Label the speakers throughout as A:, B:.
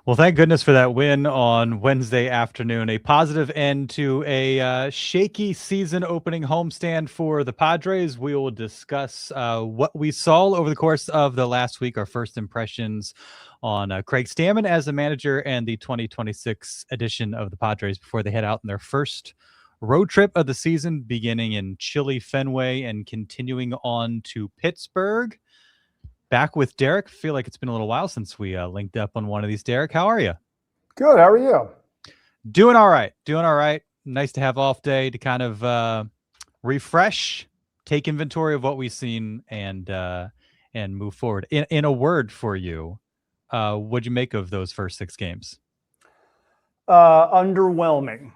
A: Well, thank goodness for that win on Wednesday afternoon. A positive end to a shaky season opening homestand for the Padres. We will discuss what we saw over the course of the last week, our first impressions on Craig Stammen as a manager and the 2026 edition of the Padres before they head out in their first road trip of the season, beginning in chilly Fenway and continuing on to Pittsburgh. Back with Derek. Feel like it's been a little while since we linked up on one of these. Derek, how are you?
B: Good. How are you?
A: Doing all right. Doing all right. Nice to have off day to kind of refresh, take inventory of what we've seen, and move forward. In a word for you, what'd you make of those first 6 games?
B: Underwhelming.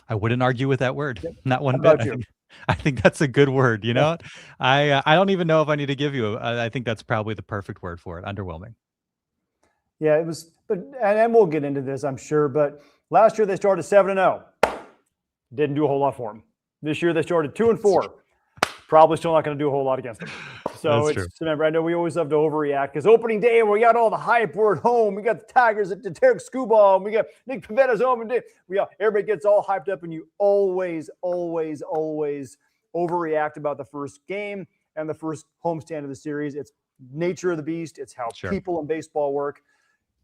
A: I wouldn't argue with that word. Not one
B: How
A: bit.
B: about you?
A: I think that's a good word. You know, I don't even know if I need to give you. I think that's probably the perfect word for it. Underwhelming.
B: Yeah, it was. But and we'll get into this, I'm sure. But last year they started 7-0. Didn't do a whole lot for them. This year they started 2-4. Probably still not going to do a whole lot against them. So remember, I know we always have to overreact because opening day we got all the hype. We're at home. We got the Tigers at the Derek Scuball. And we got Nick Pavetta's home. And everybody gets all hyped up, and you always overreact about the first game and the first homestand of the series. It's nature of the beast. It's how people in baseball work.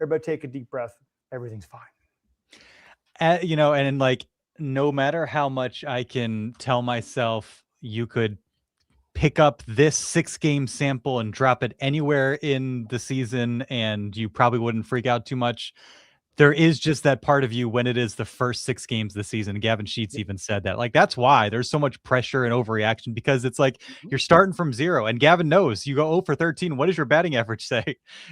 B: Everybody take a deep breath. Everything's fine.
A: And like, no matter how much I can tell myself you could pick up this 6-game sample and drop it anywhere in the season and you probably wouldn't freak out too much. There is just that part of you when it is the first 6 games of the season. Gavin Sheets even said that. Like, that's why there's so much pressure and overreaction, because it's like you're starting from 0. And Gavin knows you go 0 for 13. What does your batting average say?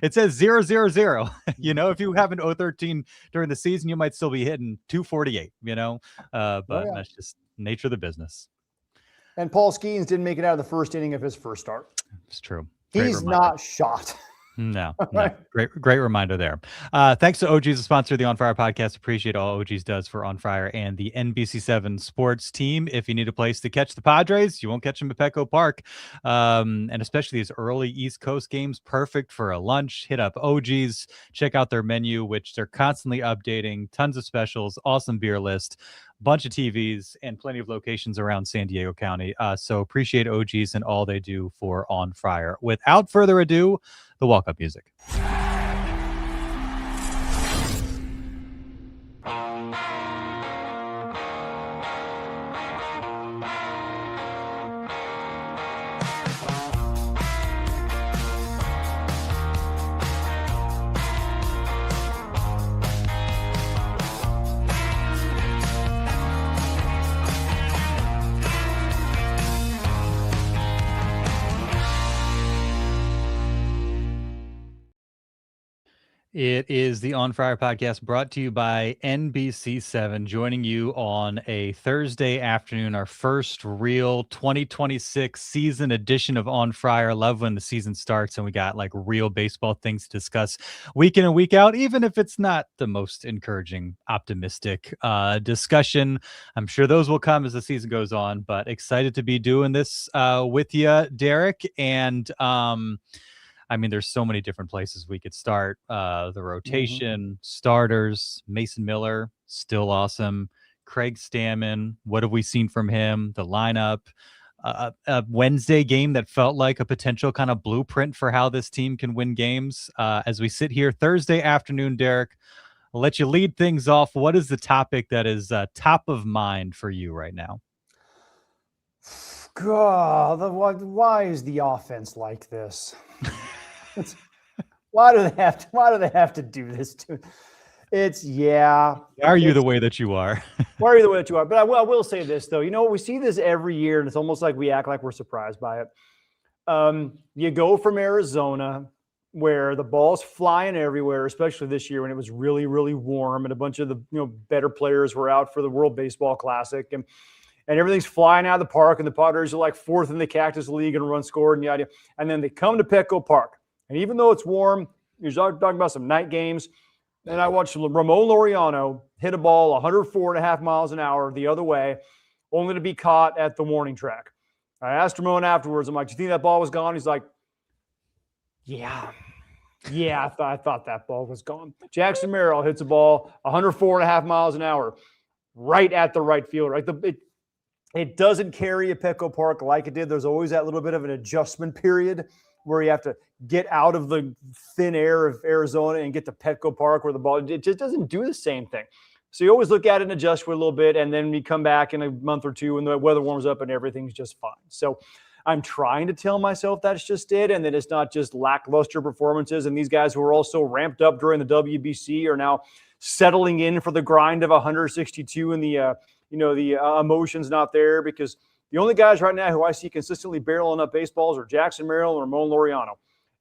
A: It says 0-0-0. If you have an 0-13 during the season, you might still be hitting 248, but that's just nature of the business.
B: And Paul Skeens didn't make it out of the first inning of his first start.
A: It's true.
B: He's not shot.
A: No. Great reminder there. Thanks to OG's, the sponsor of the On Fire podcast. Appreciate all OG's does for On Fire and the NBC7 sports team. If you need a place to catch the Padres, you won't catch them at Petco Park. And especially these early East Coast games, perfect for a lunch. Hit up OG's, check out their menu, which they're constantly updating. Tons of specials, awesome beer list, bunch of TVs, and plenty of locations around San Diego County. So appreciate OG's and all they do for On Fire. Without further ado, the walk-up music. It is the On Fire podcast brought to you by NBC7, joining you on a Thursday afternoon, our first real 2026 season edition of On Fire. Love when the season starts and we got like real baseball things to discuss week in and week out, even if it's not the most encouraging, optimistic discussion. I'm sure those will come as the season goes on, but excited to be doing this with you, Derek. And there's so many different places we could start. The rotation, starters, Mason Miller, still awesome. Craig Stammen, what have we seen from him? The lineup, a Wednesday game that felt like a potential kind of blueprint for how this team can win games. As we sit here Thursday afternoon, Derek, I'll let you lead things off. What is the topic that is top of mind for you right now?
B: God, why is the offense like this? Why do they have to do this to it's
A: Why are you the way that you are?
B: Why are you the way that you are? But I will say this though, we see this every year and it's almost like we act like we're surprised by it. You go from Arizona where the ball's flying everywhere, especially this year when it was really, really warm and a bunch of the better players were out for the World Baseball Classic and everything's flying out of the park and the Padres are like 4th in the Cactus League and run scored and yada. And then they come to Petco Park. And even though it's warm, you're talking about some night games. And I watched Ramon Laureano hit a ball 104.5 miles an hour the other way, only to be caught at the warning track. I asked Ramon afterwards, I'm like, do you think that ball was gone? He's like, yeah. Yeah, I thought that ball was gone. Jackson Merrill hits a ball 104.5 miles an hour right at the right field. Right, it doesn't carry a Petco Park like it did. There's always that little bit of an adjustment period where you have to get out of the thin air of Arizona and get to Petco Park where the ball, it just doesn't do the same thing. So you always look at it and adjust for a little bit, and then we come back in a month or two and the weather warms up and everything's just fine. So I'm trying to tell myself that's just it, and that it's not just lackluster performances. And these guys who were also ramped up during the WBC are now settling in for the grind of 162, and the emotion's not there, because the only guys right now who I see consistently barreling up baseballs are Jackson Merrill and Ramon Laureano.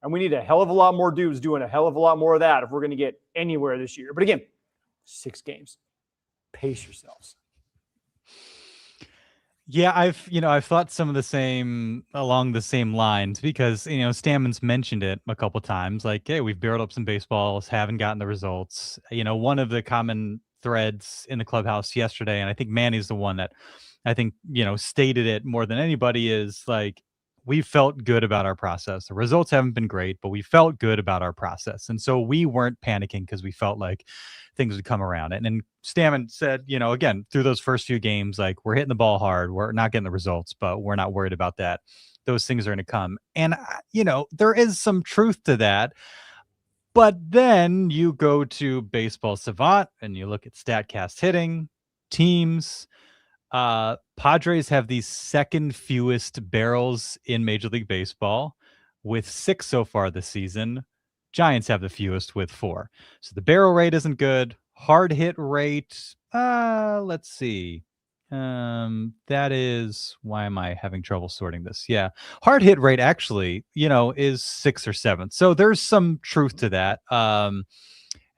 B: And we need a hell of a lot more dudes doing a hell of a lot more of that if we're going to get anywhere this year. But again, 6 games. Pace yourselves.
A: Yeah, I've thought some of the same along the same lines, because Stammen's mentioned it a couple times, like, hey, we've barreled up some baseballs, haven't gotten the results. One of the common threads in the clubhouse yesterday, and I think Manny's the one that I think stated it more than anybody, is like, we felt good about our process. The results haven't been great, but we felt good about our process, and so we weren't panicking because we felt like things would come around. And then Stammen said, again, through those first few games, like, we're hitting the ball hard, we're not getting the results, but we're not worried about that. Those things are going to come. And, there is some truth to that. But then you go to Baseball Savant and you look at StatCast hitting teams. Padres have the second fewest barrels in Major League Baseball, with 6 so far this season. Giants have the fewest with 4. So the barrel rate isn't good. Hard hit rate, let's see. That is, why am I having trouble sorting this? Yeah. Hard hit rate actually, is 6 or 7. So there's some truth to that.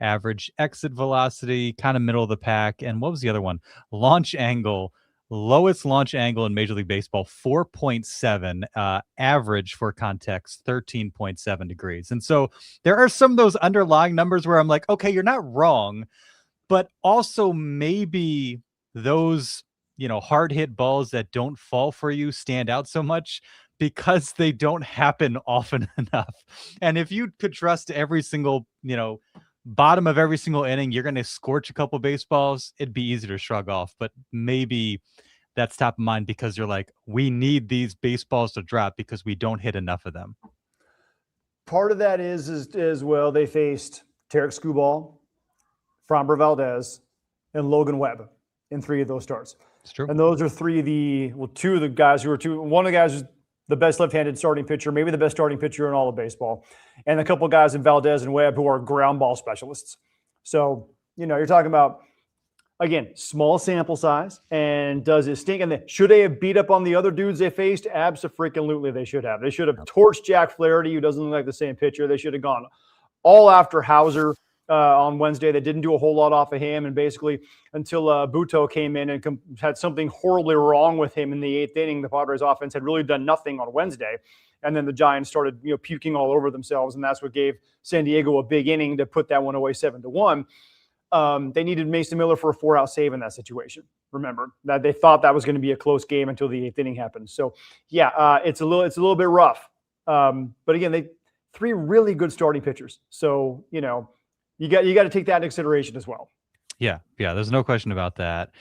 A: Average exit velocity, kind of middle of the pack. And what was the other one? Launch angle. Lowest launch angle in Major League Baseball, 4.7. Average, for context, 13.7 degrees. And so there are some of those underlying numbers where I'm like, okay, you're not wrong, but also maybe those, hard hit balls that don't fall for you stand out so much because they don't happen often enough. And if you could trust every single, bottom of every single inning, you're going to scorch a couple baseballs, it'd be easy to shrug off. But maybe that's top of mind because you're like, we need these baseballs to drop because we don't hit enough of them.
B: Part of that is as well, they faced Tarek Skubal, Framber Valdez, and Logan Webb in 3 of those starts.
A: It's true.
B: And those are 3 of 2 of the guys who are one of the guys who's the best left-handed starting pitcher, maybe the best starting pitcher in all of baseball, and a couple of guys in Valdez and Webb who are ground ball specialists. So, you're talking about, again, small sample size, and does it stink? And should they have beat up on the other dudes they faced? Abso-freaking-lutely they should have. They should have torched Jack Flaherty, who doesn't look like the same pitcher. They should have gone all after Hauser on Wednesday. They didn't do a whole lot off of him, and basically until Buto came in and had something horribly wrong with him in the 8th inning, the Padres offense had really done nothing on Wednesday. And then the Giants started, puking all over themselves, and that's what gave San Diego a big inning to put that one away 7-1. They needed Mason Miller for a 4-out save in that situation. Remember that they thought that was going to be a close game until the 8th inning happened. So yeah, it's a little bit rough. But again, they 3 really good starting pitchers. So you got to take that into consideration as well.
A: Yeah. There's no question about that.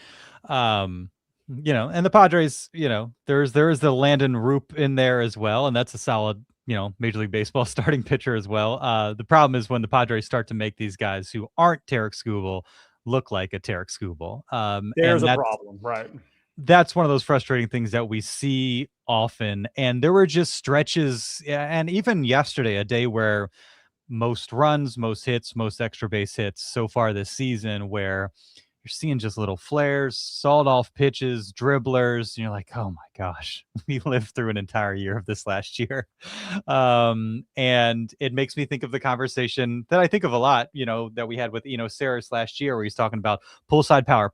A: And the Padres, there is the Landon Roop in there as well, and that's a solid, Major League Baseball starting pitcher as well. The problem is when the Padres start to make these guys who aren't Tarek Skubal look like a Tarek Skubal.
B: There's a problem, right?
A: That's one of those frustrating things that we see often. And there were just stretches, and even yesterday, a day where most runs, most hits, most extra base hits so far this season, where you're seeing just little flares, sawed off pitches, dribblers. And you're like, oh my gosh, we lived through an entire year of this last year. And it makes me think of the conversation that I think of a lot, that we had with Saris last year, where he's talking about pull side power.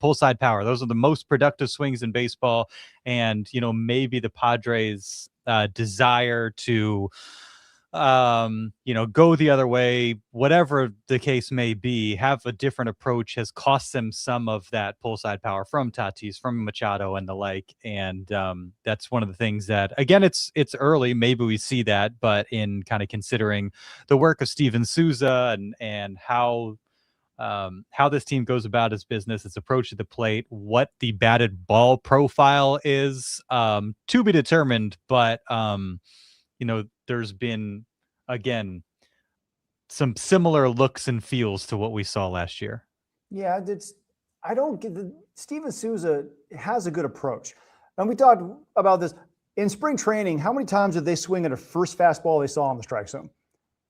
A: Those are the most productive swings in baseball. And, maybe the Padres' desire to go the other way, whatever the case may be, have a different approach has cost them some of that pull side power from Tatis, from Machado and the like. And that's one of the things that, again, it's early. Maybe we see that, but in kind of considering the work of Steven Souza and how this team goes about its business, its approach to the plate, what the batted ball profile is, to be determined. But there's been, again, some similar looks and feels to what we saw last year.
B: Yeah, I don't get Steven Souza has a good approach. And we talked about this in spring training. How many times did they swing at a first fastball they saw in the strike zone?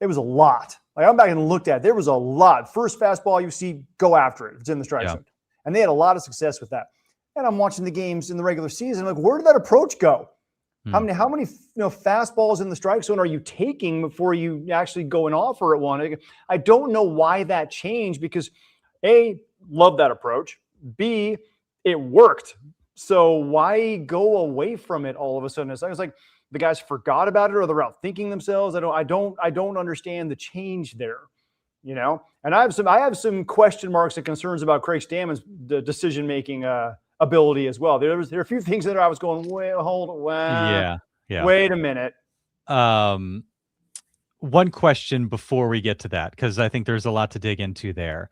B: It was a lot. Like, I'm back and looked at it. There was a lot. First fastball you see, go after it. It's in the strike zone. And they had a lot of success with that. And I'm watching the games in the regular season. Like, where did that approach go? How many fastballs in the strike zone are you taking before you actually go and offer at one? I don't know why that changed, because A, love that approach. B, it worked. So why go away from it all of a sudden? It's like the guys forgot about it, or they're out thinking themselves. I don't understand the change there. And I have some question marks and concerns about Craig Stammen's decision making ability as well. There are a few things that I was going, wait a minute.
A: One question before we get to that, because I think there's a lot to dig into there.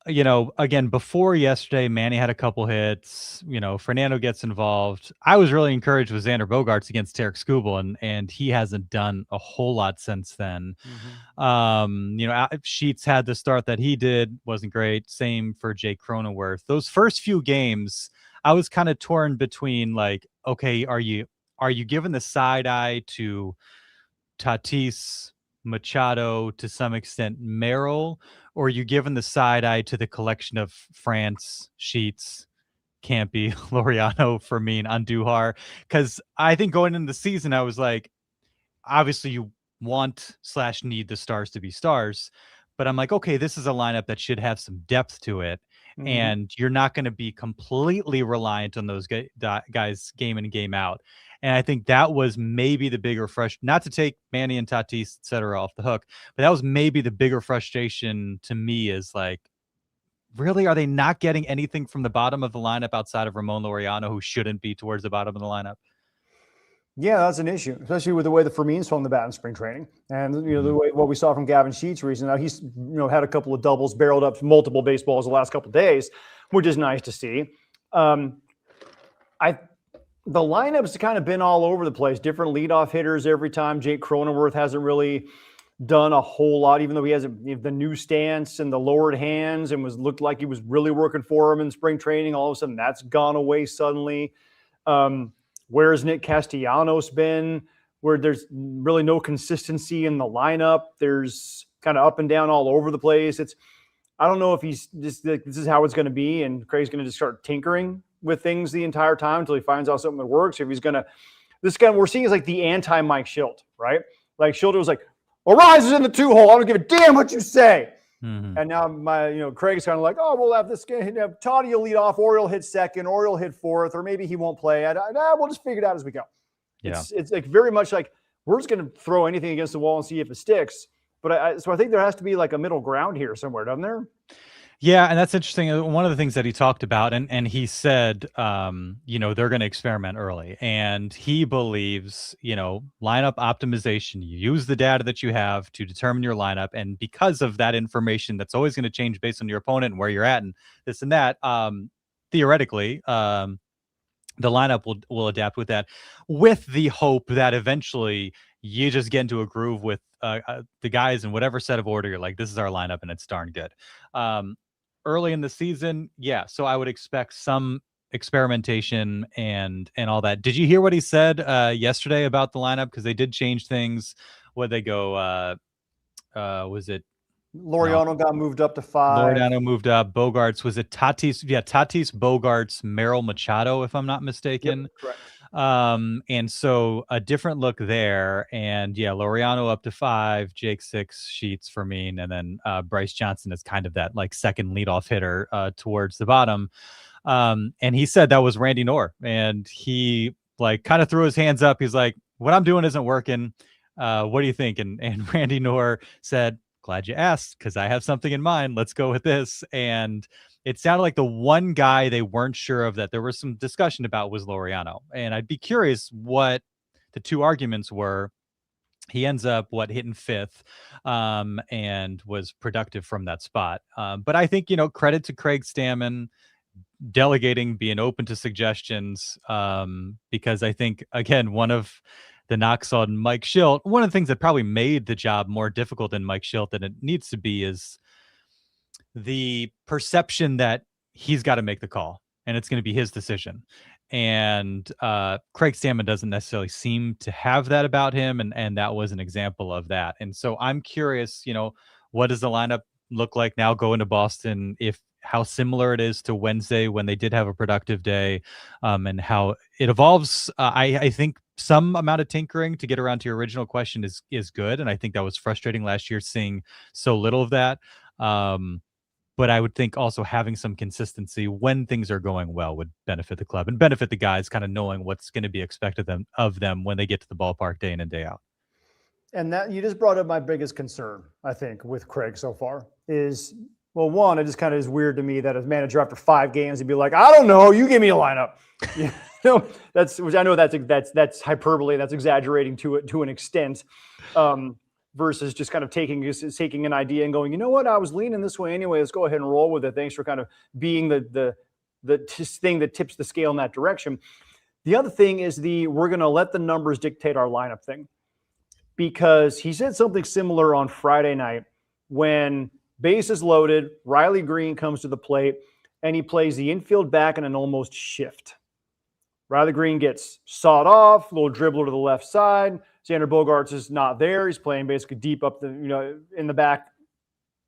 A: Again, before yesterday, Manny had a couple hits. Fernando gets involved. I was really encouraged with Xander Bogaerts against Tarek Skubal, and he hasn't done a whole lot since then. Sheets had the start that he did, wasn't great. Same for Jake Cronenworth. Those first few games, I was kind of torn between, like, okay, are you giving the side eye to Tatis, Machado, to some extent Merrill, or are you giving the side eye to the collection of France, Sheets, Campy, Laureano, Fermin, Andujar? Because I think going into the season, I was like, obviously you want/need the stars to be stars, but I'm like, okay, this is a lineup that should have some depth to it. And you're not going to be completely reliant on those guys game in and game out. And I think that was maybe the bigger frustration, not to take Manny and Tatis, et cetera, off the hook, but that was maybe the bigger frustration to me, is like, really, are they not getting anything from the bottom of the lineup outside of Ramon Laureano, who shouldn't be towards the bottom of the lineup?
B: Yeah, that's an issue, especially with the way the Fermin's swung the bat in spring training, and the way what we saw from Gavin Sheets recently. Now he's had a couple of doubles, barreled up multiple baseballs the last couple of days, which is nice to see. The lineup's kind of been all over the place, different leadoff hitters every time. Jake Cronenworth hasn't really done a whole lot, even though he has the new stance and the lowered hands, and looked like he was really working for him in spring training. All of a sudden, that's gone away suddenly. Where's Nick Castellanos been? Where there's really no consistency in the lineup. There's kind of up and down all over the place. I don't know if he's just like, this is how it's going to be, and Craig's going to just start tinkering with things the entire time until he finds out something that works. If he's going to, this guy we're seeing is like the anti-Mike Schilt, right? Like Schilt was like, Arise is in the 2-hole. I don't give a damn what you say. And now Craig's kind of like, oh, we'll have this guy. Toddy will lead off, or he'll hit second, or he'll hit fourth, or maybe he won't play. We'll just figure it out as we go. Yeah. It's like very much like we're just going to throw anything against the wall and see if it sticks. But so I think there has to be like a middle ground here somewhere, doesn't there?
A: Yeah, and that's interesting. One of the things that he talked about, and he said, they're going to experiment early, and he believes, lineup optimization. You use the data that you have to determine your lineup, and because of that information, that's always going to change based on your opponent and where you're at, and this and that. Theoretically, the lineup will adapt with that, with the hope that eventually you just get into a groove with the guys in whatever set of order you're like, this is our lineup, and it's darn good. Early in the season, yeah. So I would expect some experimentation and all that. Did you hear what he said yesterday about the lineup? Because they did change things. Where'd they go? Was it
B: Laureano got moved up to 5?
A: Laureano moved up. Bogaerts, was it Tatis? Yeah, Tatis, Bogaerts, Merrill, Machado, if I'm not mistaken.
B: Yep, correct.
A: And so a different look there. And yeah, Laureano up to 5, Jake 6, Sheets, Fermin, and then Bryce Johnson is kind of that like second leadoff hitter towards the bottom. And he said that was Randy Knorr, and he like kind of threw his hands up. He's like, what I'm doing isn't working. What do you think? And Randy Knorr said, glad you asked, because I have something in mind. Let's go with this. And it sounded like the one guy they weren't sure of that there was some discussion about was Laureano. And I'd be curious what the two arguments were. He ends up hitting fifth, and was productive from that spot. But I think, credit to Craig Stammen delegating, being open to suggestions, because I think, again, one of the knocks on Mike Schilt, one of the things that probably made the job more difficult than Mike Schilt than it needs to be, is the perception that he's got to make the call and it's going to be his decision. And Craig Stammen doesn't necessarily seem to have that about him, and that was an example of that. And so I'm curious, what does the lineup look like now going to Boston, if how similar it is to Wednesday when they did have a productive day, and how it evolves. I think some amount of tinkering to get around to your original question is good, and I think that was frustrating last year seeing so little of that. But I would think also having some consistency when things are going well would benefit the club and benefit the guys, kind of knowing what's going to be expected of them when they get to the ballpark day in and day out.
B: And that you just brought up my biggest concern, I think, with Craig so far is, well, one, it just kind of is weird to me that as manager after 5 games, he'd be like, I don't know, you give me a lineup. That's which I know that's hyperbole, that's exaggerating to an extent. Versus just kind of taking an idea and going, you know what, I was leaning this way anyway, let's go ahead and roll with it. Thanks for kind of being the thing that tips the scale in that direction. The other thing is we're going to let the numbers dictate our lineup thing, because he said something similar on Friday night when bases loaded, Riley Green comes to the plate and he plays the infield back in an almost shift. Riley Green gets sawed off, a little dribbler to the left side. Xander Bogaerts is not there. He's playing basically deep up in the back.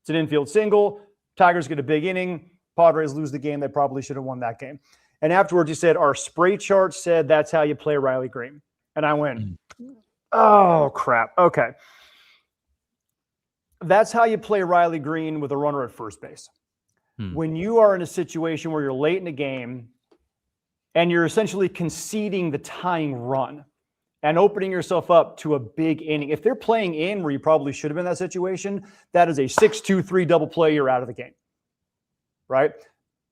B: It's an infield single. Tigers get a big inning. Padres lose the game. They probably should have won that game. And afterwards, he said, our spray chart said that's how you play Riley Green. And I went, oh, crap. Okay. That's how you play Riley Green with a runner at first base. When you are in a situation where you're late in the game and you're essentially conceding the tying run and opening yourself up to a big inning. If they're playing in where you probably should have been in that situation, that is a 6-2-3 double play, you're out of the game, right?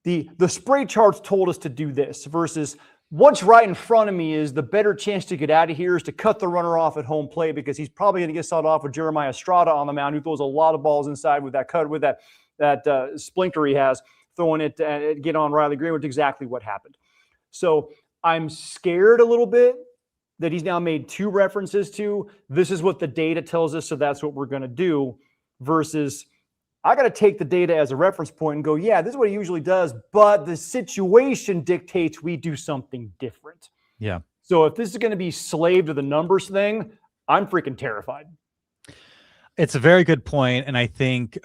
B: The spray charts told us to do this versus what's right in front of me is the better chance to get out of here is to cut the runner off at home plate, because he's probably going to get sawed off with Jeremiah Estrada on the mound, who throws a lot of balls inside with that splinter he has, throwing it to get on Riley Green, which is exactly what happened. So I'm scared a little bit that he's now made 2 references to, this is what the data tells us, so that's what we're going to do, versus I got to take the data as a reference point and go, yeah, this is what he usually does, but the situation dictates we do something different.
A: Yeah.
B: So if this is going to be slave to the numbers thing, I'm freaking terrified.
A: It's a very good point, and I think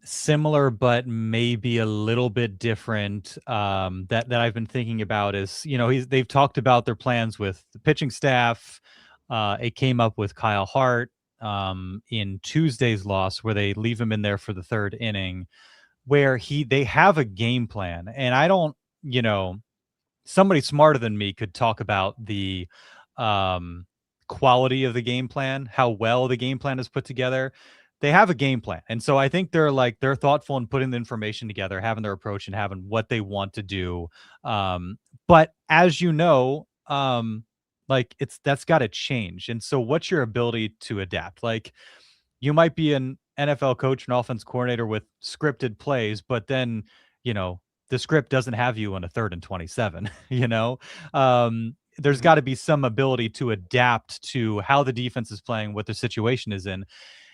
A: similar but maybe a little bit different, that I've been thinking about is, they've talked about their plans with the pitching staff. It came up with Kyle Hart in Tuesday's loss, where they leave him in there for the 3rd inning, where they have a game plan, and I don't, somebody smarter than me could talk about the quality of the game plan, how well the game plan is put together. They have a game plan. And so I think they're thoughtful in putting the information together, having their approach and having what they want to do. But as that's got to change. And so what's your ability to adapt? Like, you might be an NFL coach and offense coordinator with scripted plays, but then, the script doesn't have you on a 3rd and 27, there's got to be some ability to adapt to how the defense is playing, what the situation is in.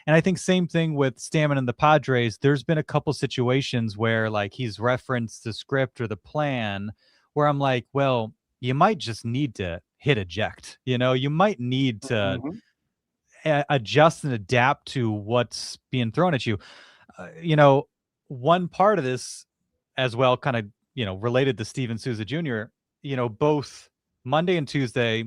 A: And I think same thing with Stammen and the Padres. There's been a couple situations where he's referenced the script or the plan where I'm like, well, you might just need to hit eject. You might need to adjust and adapt to what's being thrown at you. One part of this as well, kind of, related to Steven Souza Jr., both Monday and Tuesday,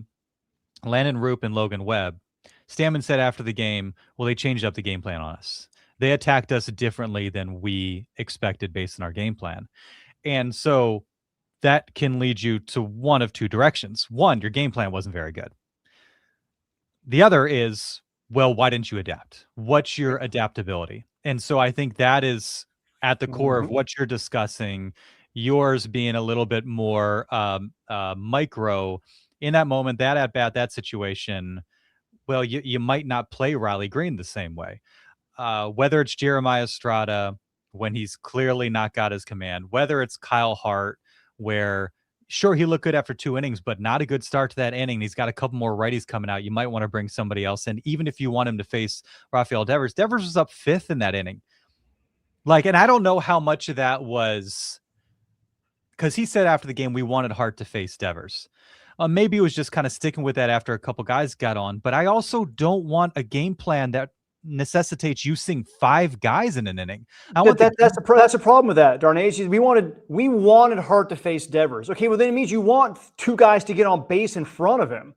A: Landon Roop and Logan Webb, Stammen said after the game, well, they changed up the game plan on us. They attacked us differently than we expected based on our game plan. And so that can lead you to one of 2 directions. One, your game plan wasn't very good. The other is well, why didn't you adapt? What's your adaptability? And so I think that is at the core of
B: Mhm.
A: what you're discussing, yours being a little bit more micro in that moment, that at bat, that situation. Well, you might not play Riley Green the same way. Whether it's Jeremiah Estrada when he's clearly not got his command, whether it's Kyle Hart, where sure he looked good after 2 innings, but not a good start to that inning. He's got a couple more righties coming out. You might want to bring somebody else in, even if you want him to face Rafael Devers. Devers was up fifth in that inning. And I don't know how much of that was because he said after the game we wanted Hart to face Devers. Maybe it was just kind of sticking with that after a couple guys got on. But I also don't want a game plan that necessitates you seeing 5 guys in an inning. I want
B: That's the problem with that, Darnay. We wanted Hart to face Devers. Okay, well then it means you want 2 guys to get on base in front of him.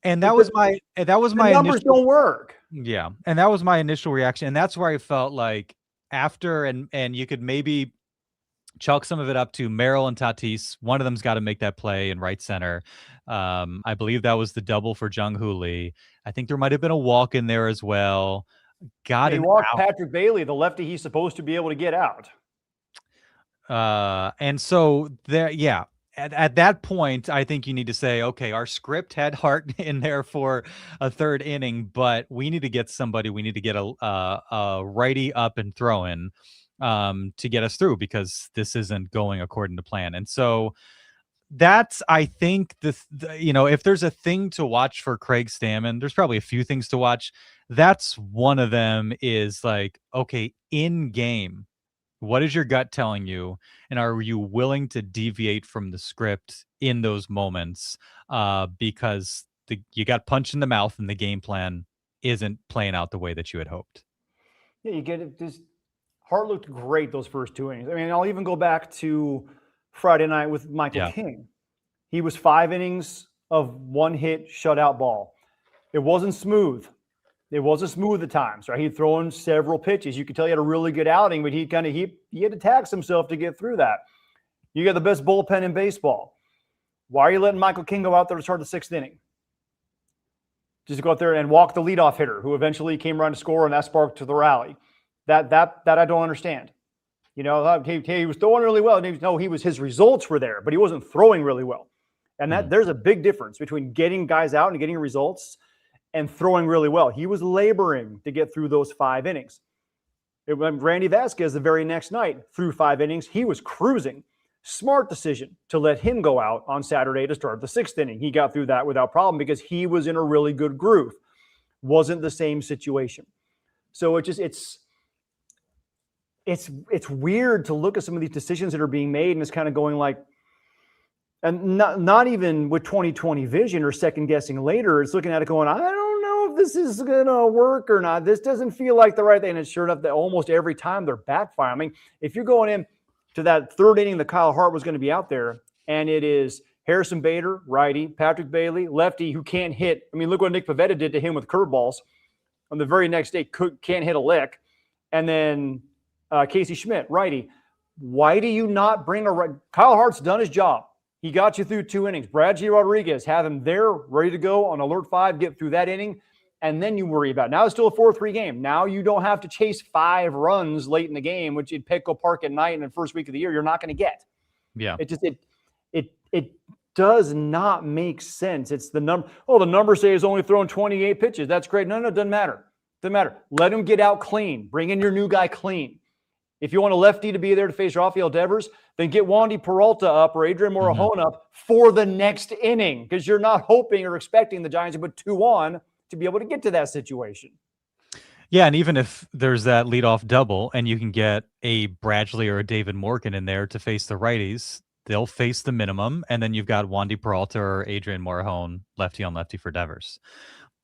A: And that was my
B: numbers
A: initial,
B: don't work.
A: yeah, and that was my initial reaction, and that's where I felt like after and you could maybe chalk some of it up to Merrill and Tatis. One of them's got to make that play in right center. I believe that was the double for Jung Hoo Lee. I think there might have been a walk in there as well.
B: He walked Patrick Bailey, the lefty he's supposed to be able to get out.
A: And so there, yeah. At that point, I think you need to say, okay, our script had Hart in there for a 3rd inning, but we need to get somebody. We need to get a righty up and throwing to get us through because this isn't going according to plan. And so that's, I think, if there's a thing to watch for Craig Stammen, there's probably a few things to watch. That's one of them is like, okay, in game, what is your gut telling you? And are you willing to deviate from the script in those moments? Because you got punched in the mouth and the game plan isn't playing out the way that you had hoped.
B: Yeah, you get it. Hart looked great those first 2 innings. I mean, I'll even go back to Friday night with Michael King. He was 5 innings of 1 hit shutout ball. It wasn't smooth. It wasn't smooth at times, right? He'd thrown several pitches. You could tell he had a really good outing, but he had to tax himself to get through that. You got the best bullpen in baseball. Why are you letting Michael King go out there to start the 6th inning? Just go out there and walk the leadoff hitter, who eventually came around to score, and that sparked to the rally. That I don't understand. He was throwing really well. His results were there, but he wasn't throwing really well. And there's a big difference between getting guys out and getting results and throwing really well. He was laboring to get through those 5 innings. Randy Vasquez the very next night threw 5 innings. He was cruising. Smart decision to let him go out on Saturday to start the 6th inning. He got through that without problem because he was in a really good groove. Wasn't the same situation. So it's weird to look at some of these decisions that are being made and it's kind of going like, and not even with 2020 vision or second guessing later, it's looking at it going, I don't know if this is going to work or not. This doesn't feel like the right thing. And sure enough, that almost every time they're backfiring. I mean, if you're going in to that 3rd inning that Kyle Hart was going to be out there, and it is Harrison Bader, righty, Patrick Bailey, lefty, who can't hit. I mean, look what Nick Pivetta did to him with curveballs. On the very next day, can't hit a lick. And then Casey Schmidt, righty. Why do you not bring Kyle Hart's done his job. He got you through 2 innings. Brad G. Rodriguez, have him there, ready to go on alert 5, get through that inning, and then you worry about it. Now it's still a 4-3 game. Now you don't have to chase 5 runs late in the game, which at Petco Park at night in the first week of the year, you're not going to get.
A: Yeah.
B: It does not make sense. It's the number. Oh, the numbers say he's only thrown 28 pitches. That's great. No, it doesn't matter. Doesn't matter. Let him get out clean. Bring in your new guy clean. If you want a lefty to be there to face Rafael Devers, then get Wandy Peralta up or Adrian Morejon up for the next inning because you're not hoping or expecting the Giants to put 2 on to be able to get to that situation.
A: Yeah, and even if there's that leadoff double and you can get a Bradley or a David Morgan in there to face the righties, they'll face the minimum, and then you've got Wandy Peralta or Adrian Morejon lefty on lefty for Devers.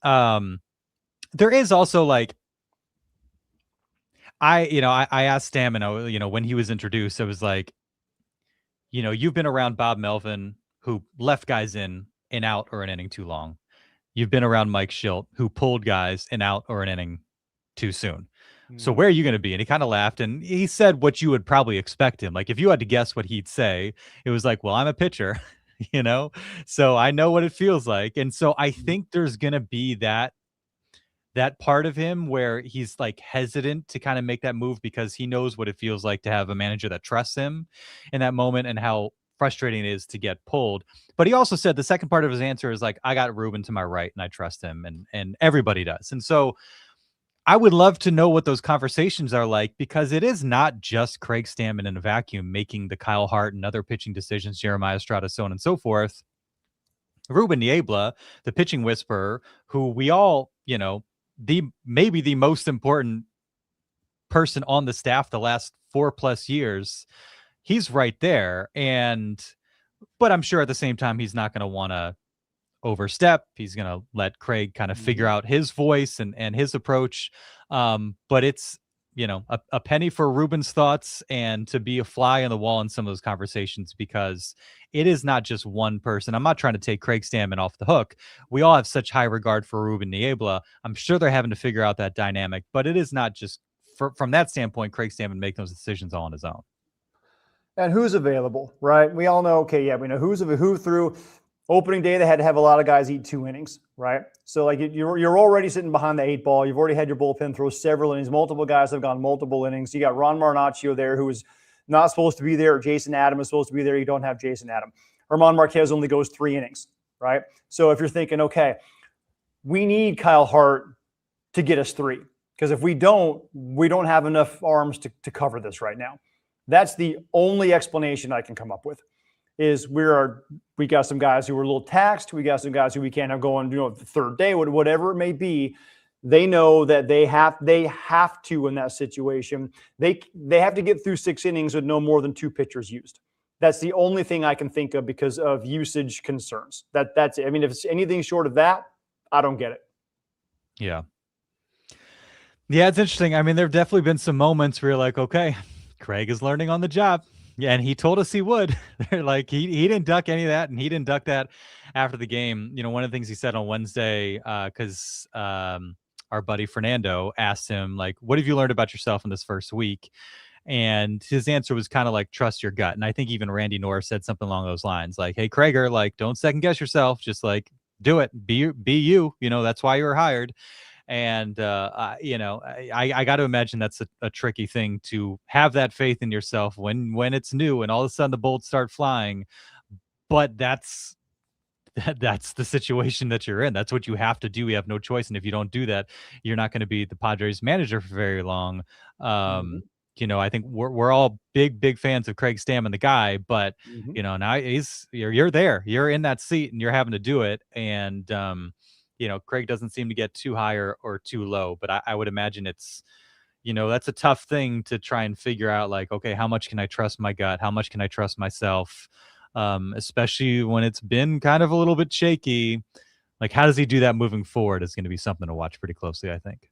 A: There is also like, I asked Stammen, when he was introduced, I was like, you've been around Bob Melvin, who left guys in and out or an inning too long. You've been around Mike Schilt, who pulled guys in out or an inning too soon. So where are you going to be? And he kind of laughed and he said what you would probably expect him. Like if you had to guess what he'd say, it was like, well, I'm a pitcher, so I know what it feels like. And so I think there's going to be that that part of him where he's like hesitant to kind of make that move because he knows what it feels like to have a manager that trusts him in that moment and how frustrating it is to get pulled. But he also said the second part of his answer is like, I got Ruben to my right and I trust him, and everybody does. And so I would love to know what those conversations are like, because it is not just Craig Stammen in a vacuum making the Kyle Hart and other pitching decisions, Jeremiah Estrada, so on and so forth. Ruben Niebla, the pitching whisperer, who we all, maybe the most important person on the staff the last 4+ years, he's right there. But I'm sure at the same time, he's not going to want to overstep. He's going to let Craig kind of figure out his voice and his approach. But it's, a penny for Ruben's thoughts and to be a fly on the wall in some of those conversations, because it is not just one person. I'm not trying to take Craig Stammen off the hook. We all have such high regard for Ruben Niebla. I'm sure they're having to figure out that dynamic, but it is not just from that standpoint, Craig Stammen make those decisions all on his own.
B: And who's available, right? We all know, okay, yeah, we know who threw. Opening day, they had to have a lot of guys eat 2 innings, right? So like you're already sitting behind the 8 ball. You've already had your bullpen throw several innings. Multiple guys have gone multiple innings. You got Ron Marinaccio there, who is not supposed to be there. Or Jason Adam is supposed to be there. You don't have Jason Adam. Ramon Marquez only goes 3 innings, right? So if you're thinking, okay, we need Kyle Hart to get us 3, because if we don't have enough arms to cover this right now. That's the only explanation I can come up with. Is we got some guys who are a little taxed. We got some guys who we can't have going, the third day, whatever it may be. They know that they have to in that situation. They have to get through 6 innings with no more than 2 pitchers used. That's the only thing I can think of because of usage concerns. That's it. I mean, if it's anything short of that, I don't get it.
A: Yeah. Yeah, it's interesting. I mean, there have definitely been some moments where you're like, okay, Craig is learning on the job. Yeah, and he told us he would. Like he didn't duck any of that, and he didn't duck that after the game. One of the things he said on Wednesday, because our buddy Fernando asked him, like, what have you learned about yourself in this first week? And his answer was kind of like, trust your gut. And I think even Randy Norris said something along those lines, like, hey, Craiger, like, don't second guess yourself. Just like do it. Be you. That's why you were hired. And, I got to imagine that's a tricky thing to have that faith in yourself when it's new and all of a sudden the bolts start flying. But that's the situation that you're in. That's what you have to do. You have no choice. And if you don't do that, you're not going to be the Padres manager for very long. I think we're all big fans of Craig Stammen, the guy, but now you're there, you're in that seat and you're having to do it. And, Craig doesn't seem to get too high or too low, but I would imagine it's, that's a tough thing to try and figure out, like, okay, how much can I trust my gut? How much can I trust myself? Especially when it's been kind of a little bit shaky. Like, how does he do that moving forward is going to be something to watch pretty closely, I think.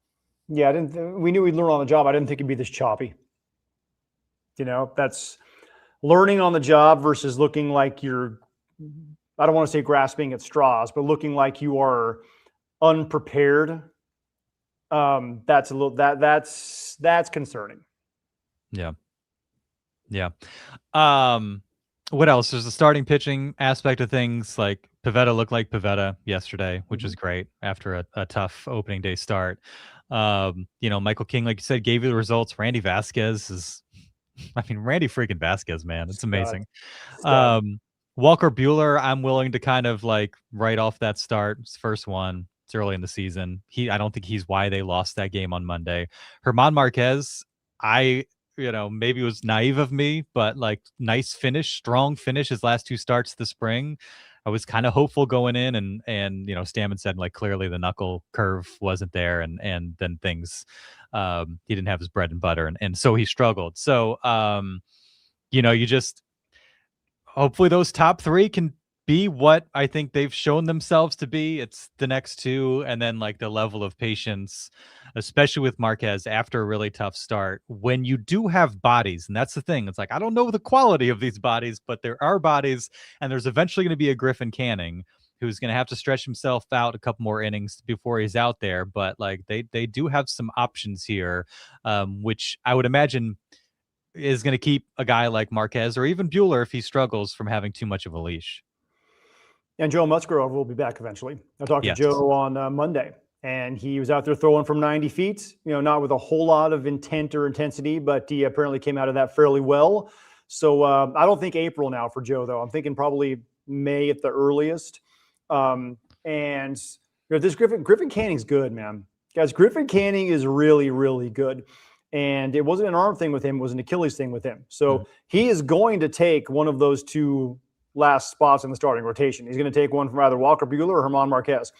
B: Yeah, we knew we'd learn on the job. I didn't think it'd be this choppy. That's learning on the job versus looking like you're, I don't want to say grasping at straws, but looking like you are unprepared. That's concerning.
A: Yeah. What else? There's the starting pitching aspect of things. Like Pivetta looked like Pivetta yesterday, which was great after a tough opening day start. Michael King, like you said, gave you the results. Randy Vasquez is, Randy freaking Vasquez, man. It's amazing. Walker Buehler, I'm willing to kind of like write off that start. It's first one. It's early in the season. I don't think he's why they lost that game on Monday. Ramon Marquez, maybe it was naive of me, but like nice finish, strong finish his last 2 starts this spring. I was kind of hopeful going in and Stammen said like clearly the knuckle curve wasn't there and then things he didn't have his bread and butter and so he struggled. So you just hopefully those top 3 can be what I think they've shown themselves to be. It's the next 2, and then like the level of patience, especially with Marquez after a really tough start. When you do have bodies, and that's the thing, it's like I don't know the quality of these bodies, but there are bodies, and there's eventually going to be a Griffin Canning who's going to have to stretch himself out a couple more innings before he's out there. But like they do have some options here, which I would imagine is going to keep a guy like Marquez or even Buehler, if he struggles, from having too much of a leash.
B: And Joe Musgrove will be back eventually. I talked to Joe on Monday, and he was out there throwing from 90 feet, not with a whole lot of intent or intensity, but he apparently came out of that fairly well. So I don't think April now for Joe, though. I'm thinking probably May at the earliest. And this Griffin Canning's good, man. Guys, Griffin Canning is really, really good. And it wasn't an arm thing with him, it was an Achilles thing with him. So he is going to take one of those two last spots in the starting rotation. He's going to take one from either Walker Buehler or German Marquez.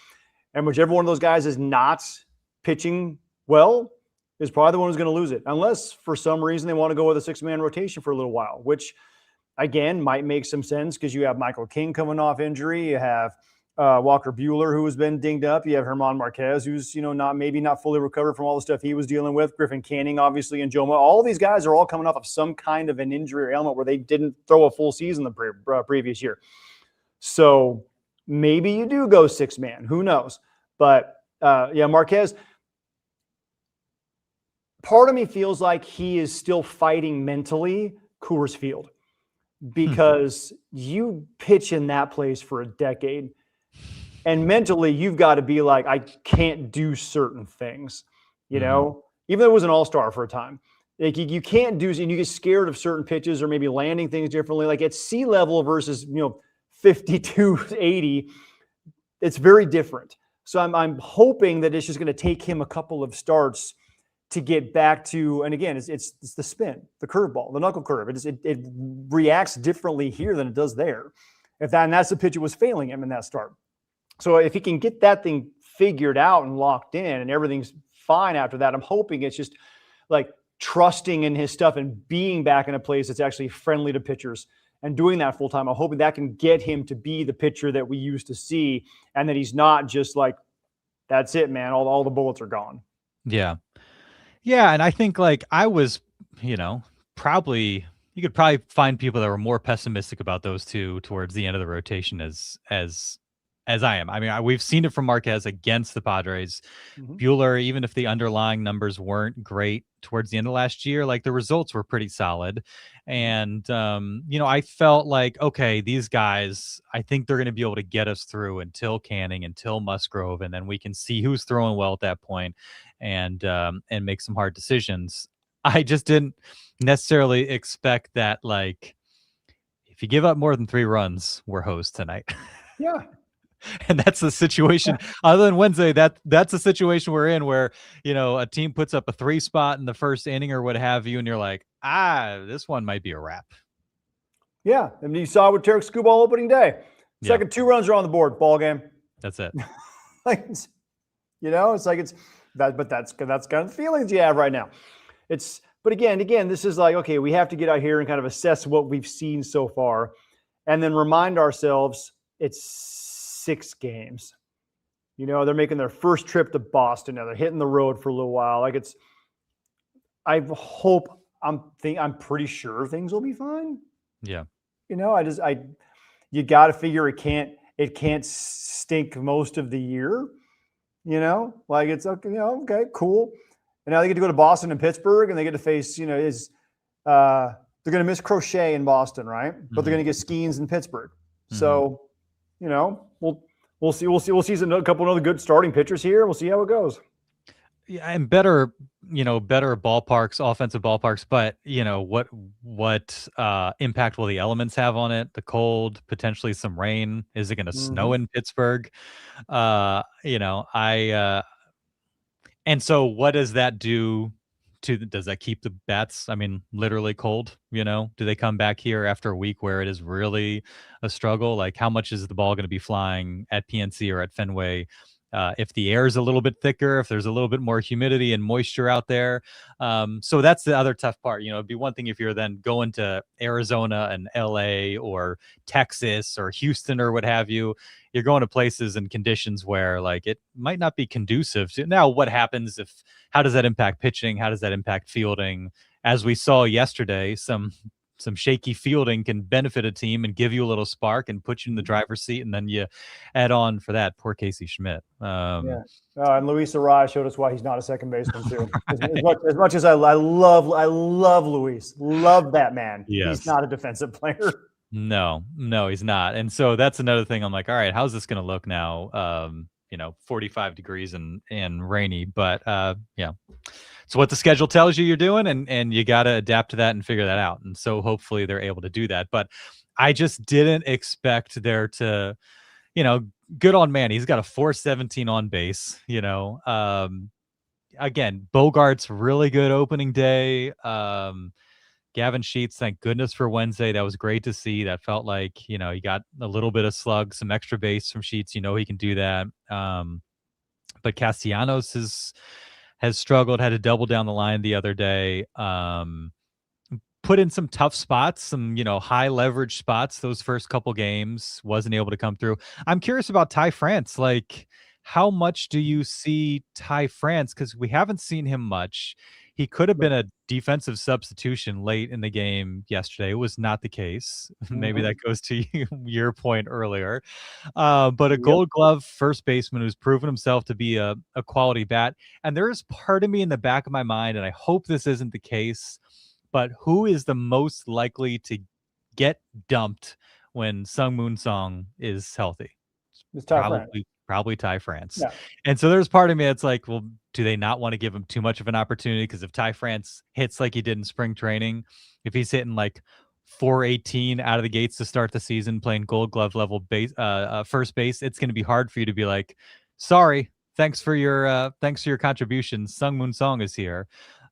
B: And whichever one of those guys is not pitching well is probably the one who's going to lose it. Unless for some reason they want to go with a 6-man rotation for a little while, which again might make some sense because you have Michael King coming off injury. You have Walker Buehler, who has been dinged up. You have German Marquez, who's not fully recovered from all the stuff he was dealing with. Griffin Canning, obviously, and Joma. All these guys are all coming off of some kind of an injury or ailment where they didn't throw a full season the previous year. So maybe you do go 6-man. Who knows? But Marquez. Part of me feels like he is still fighting mentally Coors Field because you pitch in that place for a decade. And mentally, you've got to be like, I can't do certain things, even though it was an all-star for a time. Like you can't do, and you get scared of certain pitches or maybe landing things differently. Like at sea level versus 52-80, it's very different. So I'm hoping that it's just going to take him a couple of starts to get back to, and again, it's the spin, the curveball, the knuckle curve. It reacts differently here than it does there. And that's the pitch that was failing him in that start. So if he can get that thing figured out and locked in and everything's fine after that, I'm hoping it's just like trusting in his stuff and being back in a place that's actually friendly to pitchers and doing that full time. I'm hoping that can get him to be the pitcher that we used to see and that he's not just like, that's it, man. All the bullets are gone.
A: Yeah. Yeah. And I think like I was, you could probably find people that were more pessimistic about those two towards the end of the rotation as I am. I mean, we've seen it from Marquez against the Padres. Buehler, even if the underlying numbers weren't great towards the end of last year, like the results were pretty solid. And, I felt like, okay, these guys, I think they're going to be able to get us through until Canning, until Musgrove, and then we can see who's throwing well at that point and make some hard decisions. I just didn't necessarily expect that, like, if you give up more than 3 runs, we're host tonight.
B: Yeah.
A: And that's the situation. Other than Wednesday, that's the situation we're in where, a team puts up a 3 spot in the first inning or what have you, and you're like, this one might be a wrap. Yeah.
B: And you saw with Tarek Skubal opening day. Second 2 runs are on the board, ball game.
A: That's it.
B: It's like but that's kind of the feelings you have right now. But again, this is like, okay, we have to get out here and kind of assess what we've seen so far and then remind ourselves it's 6 games. They're making their first trip to Boston now. They're hitting the road for a little while. Like I'm pretty sure things will be fine.
A: Yeah.
B: You got to figure it can't stink most of the year. Like it's okay. Okay, cool. And now they get to go to Boston and Pittsburgh, and they get to face, they're going to miss Crochet in Boston, right? But they're going to get Skeens in Pittsburgh. So, we'll see. We'll see a couple of other good starting pitchers here. We'll see how it goes.
A: Yeah, and better ballparks, offensive ballparks. But what impact will the elements have on it? The cold, potentially some rain. Is it going to snow in Pittsburgh? And so what does that do? Does that keep the bats, literally cold? Do they come back here after a week where it is really a struggle? Like, how much is the ball going to be flying at PNC or at Fenway? If the air is a little bit thicker, if there's a little bit more humidity and moisture out there. So that's the other tough part. It'd be one thing if you're then going to Arizona and LA or Texas or Houston or what have you. You're going to places and conditions where like it might not be conducive to. Now, what happens how does that impact pitching? How does that impact fielding? As we saw yesterday, some shaky fielding can benefit a team and give you a little spark and put you in the driver's seat, and then you add on for that. Poor Casey Schmidt.
B: And Luis Arraez showed us why he's not a second baseman too. As much as I love Luis, love that man. Yes. He's not a defensive player.
A: No, he's not. And so that's another thing. I'm like, all right, how's this going to look now? 45 degrees and rainy. But yeah, it's what the schedule tells you you're doing, and you got to adapt to that and figure that out. And so hopefully they're able to do that. But I just didn't expect there to, good on Manny. He's got a 417 on base, again, Bogart's really good opening day. Gavin Sheets, thank goodness for Wednesday. That was great to see. That felt like, you got a little bit of slug, some extra base from Sheets. He can do that. But Castellanos has struggled, had to double down the line the other day. Put in some tough spots, some, high leverage spots those first couple games, wasn't able to come through. I'm curious about Ty France. Like, how much do you see Ty France? Because we haven't seen him much. He could have been a defensive substitution late in the game yesterday. It was not the case. Maybe that goes to your point earlier. But a Gold Glove first baseman who's proven himself to be a quality bat. And there is part of me in the back of my mind, and I hope this isn't the case, but who is the most likely to get dumped when Sung-Moon Song is healthy?
B: It's Ty France.
A: Probably Ty France.
B: Yeah.
A: And so there's part of me that's like, well, do they not want to give him too much of an opportunity? Because if Ty France hits like he did in spring training, if he's hitting like 418 out of the gates to start the season playing Gold Glove level base, first base, it's going to be hard for you to be like, sorry, thanks for your contribution. Sung-Moon Song is here.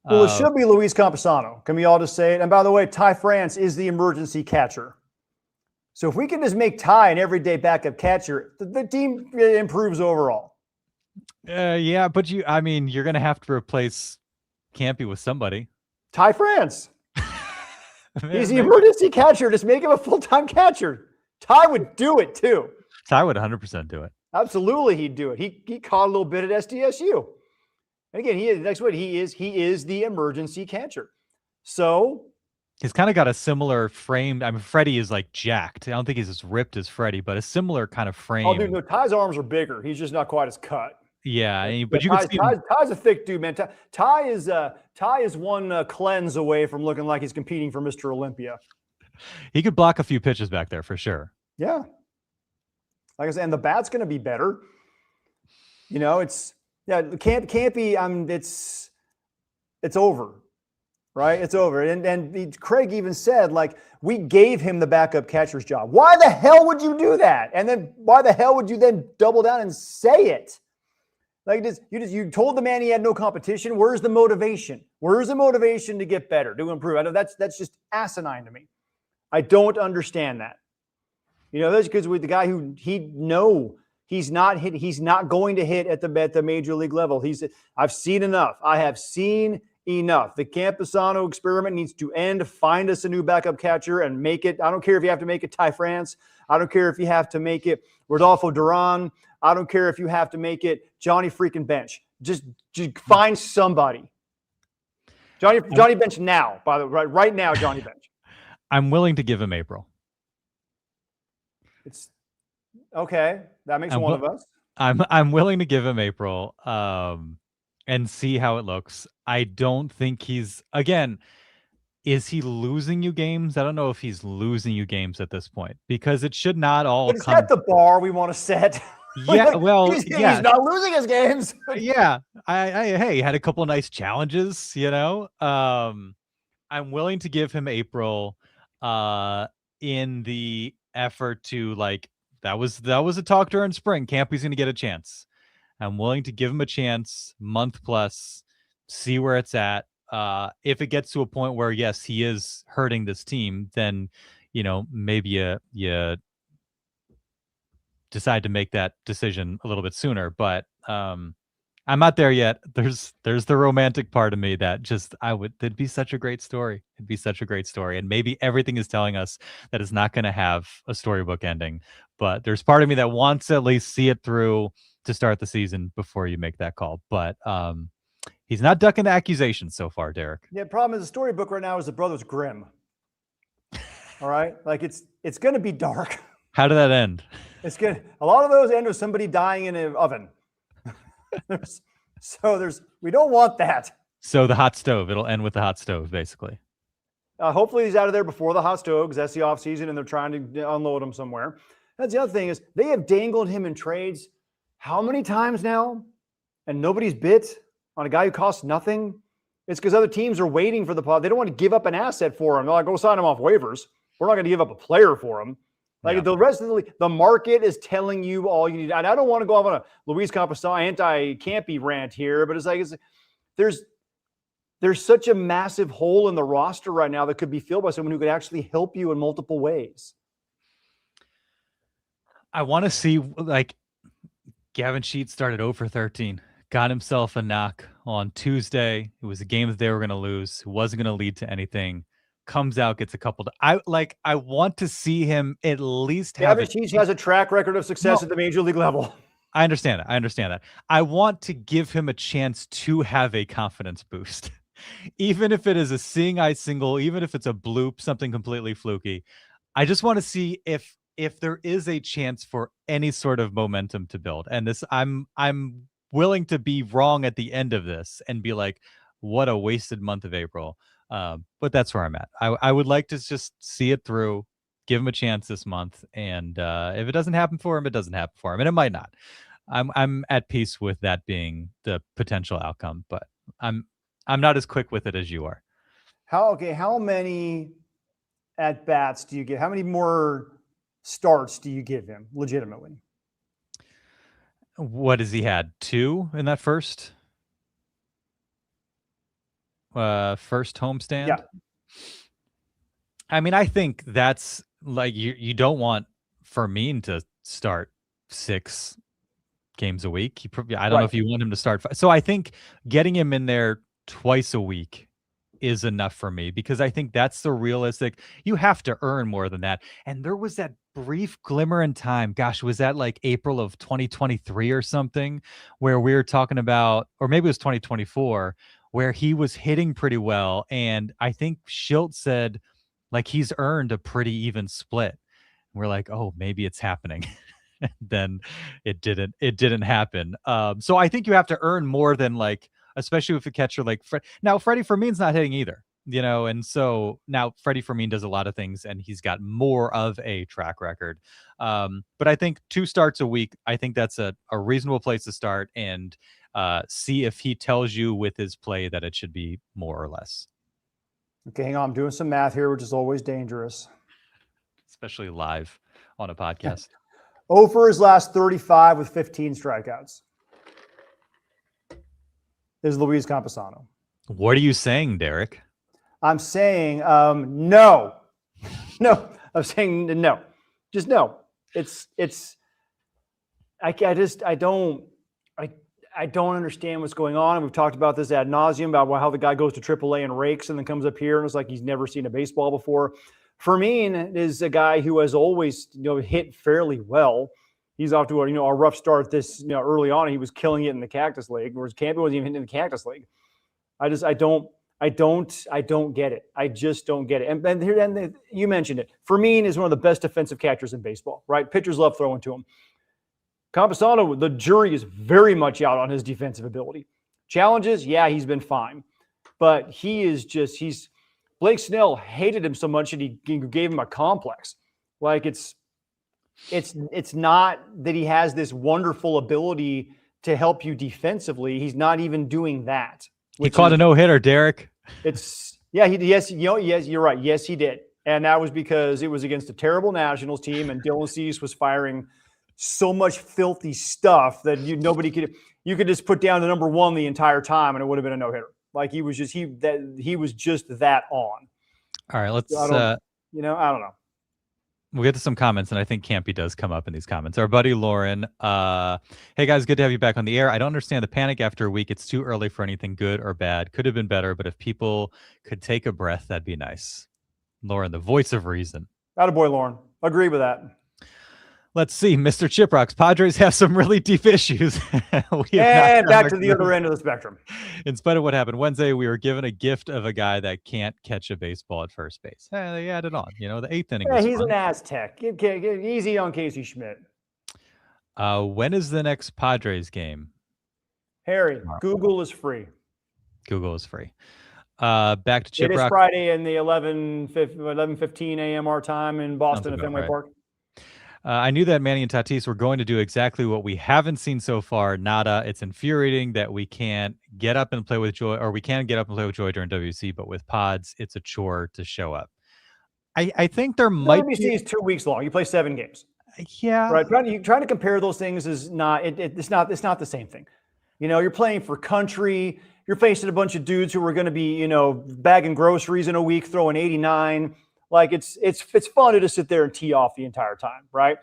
B: Well, it should be Luis Campusano. Can we all just say it? And by the way, Ty France is the emergency catcher. So if we can just make Ty an everyday backup catcher, the team improves overall.
A: Yeah, but you're going to have to replace Campy with somebody.
B: Ty France. He's the emergency catcher. Just make him a full-time catcher. Ty would do it too.
A: Ty would 100% do it.
B: Absolutely, he'd do it. He caught a little bit at SDSU. And again, he is the emergency catcher. So
A: he's kind of got a similar frame. I mean, Freddie is like jacked. I don't think he's as ripped as Freddie, but a similar kind of frame.
B: Oh, dude, no, Ty's arms are bigger. He's just not quite as cut.
A: Yeah, but you
B: Ty's,
A: can see
B: Ty's a thick dude, man. Ty is one cleanse away from looking like he's competing for Mr. Olympia.
A: He could block a few pitches back there for sure.
B: Yeah. Like I said, and the bat's going to be better. Can't be. It's over. Right? It's over. And Craig even said, like, we gave him the backup catcher's job. Why the hell would you do that? And then why the hell would you then double down and say it? Like, you told the man he had no competition. Where's the motivation? Where's the motivation to get better, to improve? I know that's just asinine to me. I don't understand that. That's because with the guy who he's not going to hit at the major league level. I've seen enough. I have seen enough. The Campusano experiment needs to end. Find us a new backup catcher and make it. I don't care if you have to make it Ty France. I don't care if you have to make it Rodolfo Duran. I don't care if you have to make it Johnny freaking Bench. Just find somebody. Johnny Bench now, by the way, right now, Johnny Bench.
A: I'm willing to give him April.
B: It's okay. That makes one of us.
A: I'm willing to give him April and see how it looks. I don't think is he losing you games? I don't know if he's losing you games at this point because it should not all
B: come. Is that the bar we want to set?
A: Yeah, well,
B: he's not losing his games.
A: Yeah, he had a couple of nice challenges, I'm willing to give him April in the effort to, like, that was a talk during spring. Campy's going to get a chance. I'm willing to give him a chance, month plus, see where it's at. If it gets to a point where, yes, he is hurting this team, then, maybe you decide to make that decision a little bit sooner. But I'm not there yet. There's the romantic part of me that it'd be such a great story. It'd be such a great story. And maybe everything is telling us that it's not going to have a storybook ending. But there's part of me that wants to at least see it through to start the season before you make that call. But he's not ducking the accusations so far, Derek.
B: Yeah, problem is the storybook right now is the Brothers Grimm. All right? Like, it's going to be dark.
A: How did that end?
B: It's good. A lot of those end with somebody dying in an oven. We don't want that.
A: So the hot stove, it'll end with the hot stove, basically.
B: Hopefully he's out of there before the hot stove because that's the off season and they're trying to unload him somewhere. That's the other thing is they have dangled him in trades How many times now? And nobody's bit on a guy who costs nothing. It's because other teams are waiting for the pod. They don't want to give up an asset for him. They're like, go sign him off waivers. We're not going to give up a player for him. Like the rest of the market is telling you all you need. And I don't want to go off on a Luis Campusano anti-Campy rant here, but it's like there's such a massive hole in the roster right now that could be filled by someone who could actually help you in multiple ways.
A: I want to see, like, Gavin Sheets started 0 for 13, got himself a knock on Tuesday. It was a game that they were going to lose. It wasn't going to lead to anything. Comes out, gets a couple. I want to see him at least have.
B: Gavin Sheets has a track record of success at the major league level.
A: I understand that. I want to give him a chance to have a confidence boost, even if it is a seeing eye single, even if it's a bloop, something completely fluky. I just want to see if there is a chance for any sort of momentum to build. And this, I'm willing to be wrong at the end of this and be like, what a wasted month of April. But that's where I'm at. I would like to just see it through, give him a chance this month. And if it doesn't happen for him, it doesn't happen for him. And it might not. I'm at peace with that being the potential outcome, but I'm not as quick with it as you are.
B: How many at bats do you get? How many more starts do you give him legitimately?
A: What has he had? 2 in that first homestand?
B: Yeah.
A: I mean, I think that's like you don't want Fermin to start 6 games a week. I don't know if you want him to start 5. So I think getting him in there twice a week is enough for me, because I think that's the realistic. You have to earn more than that. And there was that brief glimmer in time. Gosh, was that like April of 2023 or something, where we were talking about, or maybe it was 2024, where he was hitting pretty well. And I think Schilt said, like, he's earned a pretty even split. We're like, oh, maybe it's happening. Then it didn't happen. So I think you have to earn more than, like, especially with a catcher like now Freddie Fermin's not hitting either, and so now Freddie Fermin does a lot of things and he's got more of a track record. But I think 2 starts a week, I think that's a reasonable place to start, and see if he tells you with his play that it should be more or less.
B: Okay, hang on. I'm doing some math here, which is always dangerous,
A: especially live on a podcast.
B: 0 for his last 35 with 15 strikeouts is Luis Campusano.
A: What are you saying, Derek?
B: I'm saying no. No, I'm saying no. Just no. I don't understand what's going on. And we've talked about this ad nauseum about how the guy goes to AAA and rakes and then comes up here and it's like he's never seen a baseball before. Fermin is a guy who has always, hit fairly well. He's off to a rough start this, early on. He was killing it in the Cactus League, whereas Campy wasn't even hitting in the Cactus League. I don't get it. I just don't get it. And you mentioned it. Fermin is one of the best defensive catchers in baseball, right? Pitchers love throwing to him. Campusano, the jury is very much out on his defensive ability. Challenges, yeah, he's been fine. But Blake Snell hated him so much that he gave him a complex. Like it's not that he has this wonderful ability to help you defensively. He's not even doing that.
A: He caught a no-hitter, Derek.
B: Yes, you're right. Yes, he did. And that was because it was against a terrible Nationals team and Dylan Cease was firing so much filthy stuff that you could just put down the number 1 the entire time and it would have been a no-hitter. Like he was just that on.
A: All right, let's
B: I don't know.
A: We'll get to some comments, and I think Campy does come up in these comments. Our buddy Lauren, hey guys, good to have you back on the air. I don't understand the panic after a week. It's too early for anything good or bad. Could have been better, but if people could take a breath, that'd be nice. Lauren, the voice of reason.
B: Attaboy, Lauren. Agree with that.
A: Let's see, Mr. Chiprocks. Padres have some really deep issues.
B: And back to the other end of the spectrum.
A: In spite of what happened Wednesday, we were given a gift of a guy that can't catch a baseball at first base. They added on, the 8th inning.
B: Yeah, he's fun. An Aztec. Get easy on Casey Schmidt.
A: When is the next Padres game?
B: Harry, Google is free.
A: Google is free. Back to Chiprock.
B: It is Friday in the 11:15 a.m. our time in Boston at Fenway Park.
A: I knew that Manny and Tatis were going to do exactly what we haven't seen so far. Nada. It's infuriating that we can't get up and play with joy, or we can get up and play with joy during WC, but with pods, it's a chore to show up. I think there might
B: WBC
A: be.
B: is 2 weeks long. You play 7 games.
A: Yeah.
B: Right. Trying to compare those things is not, it's not the same thing. You're playing for country. You're facing a bunch of dudes who are going to be, bagging groceries in a week, throwing 89. Like it's fun to just sit there and tee off the entire time. Right.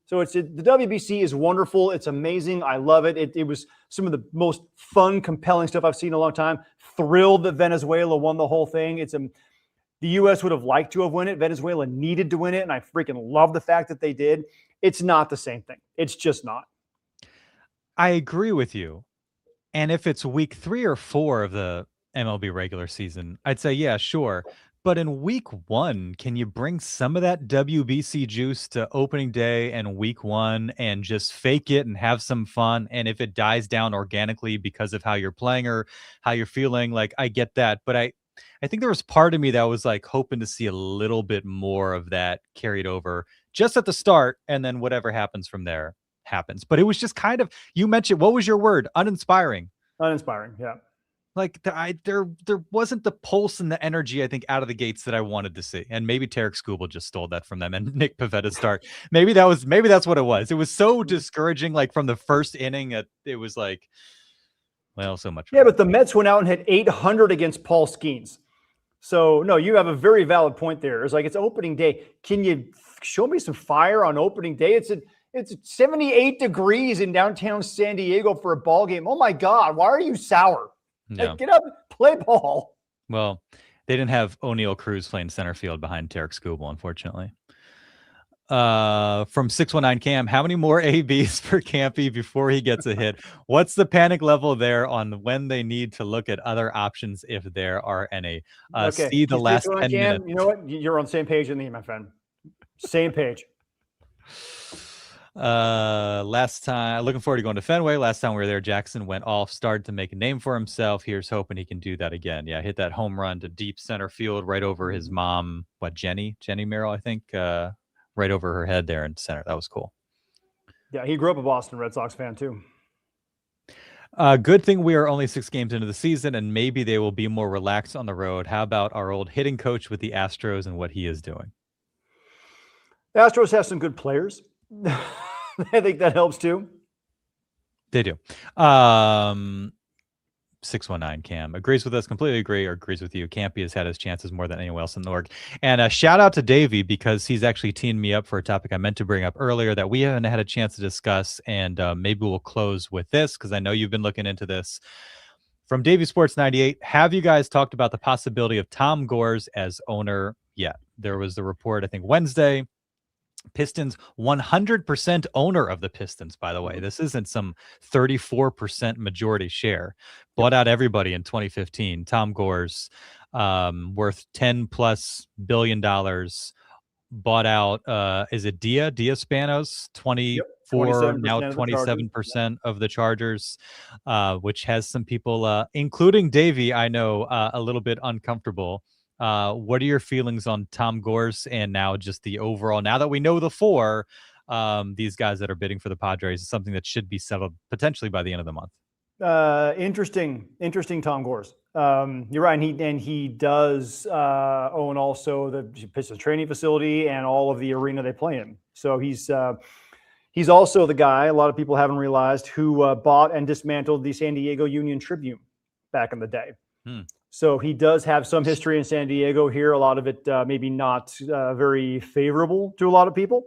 B: So the WBC is wonderful. It's amazing. I love it. It was some of the most fun, compelling stuff I've seen in a long time. Thrilled that Venezuela won the whole thing. The U.S. would have liked to have won it. Venezuela needed to win it, and I freaking love the fact that they did. It's not the same thing. It's just not.
A: I agree with you. And if it's week 3 or 4 of the MLB regular season, I'd say, yeah, sure. But in week 1, can you bring some of that WBC juice to opening day and week 1 and just fake it and have some fun? And if it dies down organically because of how you're playing or how you're feeling, like, I get that. But I think there was part of me that was like hoping to see a little bit more of that carried over just at the start, and then whatever happens from there happens. But it was just kind of, you mentioned, what was your word? Uninspiring.
B: Uninspiring, yeah.
A: Like there wasn't the pulse and the energy, I think, out of the gates that I wanted to see. And maybe Tarek Skubal just stole that from them, and Nick Pavetta's start. Maybe that's what it was. It was so discouraging, like from the first inning. It was like, well, so much.
B: Yeah, but the Mets went out and hit 800 against Paul Skeens. So, no, you have a very valid point there. It's like, it's opening day. Can you show me some fire on opening day? It's 78 degrees in downtown San Diego for a ball game. Oh, my God. Why are you sour?
A: No.
B: Like, get up, play ball.
A: Well, they didn't have O'Neal Cruz playing center field behind Tarek Skubal, unfortunately. From 619 Cam, how many more ABs for Campy before he gets a hit? What's the panic level there on when they need to look at other options, if there are any?
B: Okay.
A: See the last 10 minutes.
B: You know what? You're on the same page with me, my friend. Same page.
A: Last time, looking forward to going to Fenway. Last time we were there, Jackson went off, started to make a name for himself. Here's hoping he can do that again. Yeah, hit that home run to deep center field right over his mom. Jenny Merrill, I think. Right over her head there in center. That was cool.
B: Yeah, he grew up a Boston Red Sox fan too.
A: Good thing we are only 6 games into the season, and maybe they will be more relaxed on the road. How about our old hitting coach with the Astros and what he is doing?
B: The Astros have some good players. I think that helps too.
A: They do. 619 Cam agrees with us, completely agree, or agrees with you. Campy has had his chances more than anyone else in the org. And a shout out to Davey, because he's actually teeing me up for a topic I meant to bring up earlier that we haven't had a chance to discuss. And maybe we'll close with this, because I know you've been looking into this. From Davey Sports 98, have you guys talked about the possibility of Tom Gores as owner yet? There was the report, I think, Wednesday. Pistons 100% owner of the Pistons, by the way. This isn't some 34% majority share. Bought out everybody in 2015. Tom Gores, worth $10+ billion, bought out, is it Dia Spanos? 24, now 27% of the Chargers, which has some people, including Davey, I know, a little bit uncomfortable. What are your feelings on Tom Gores and now just the overall, now that we know the 4, these guys that are bidding for the Padres, is something that should be settled potentially by the end of the month?
B: Interesting Tom Gores. You're right. And he does own also the Pistons training facility and all of the arena they play in. So he's also the guy, a lot of people haven't realized, who bought and dismantled the San Diego Union Tribune back in the day. So he does have some history in San Diego here. A lot of it maybe not very favorable to a lot of people.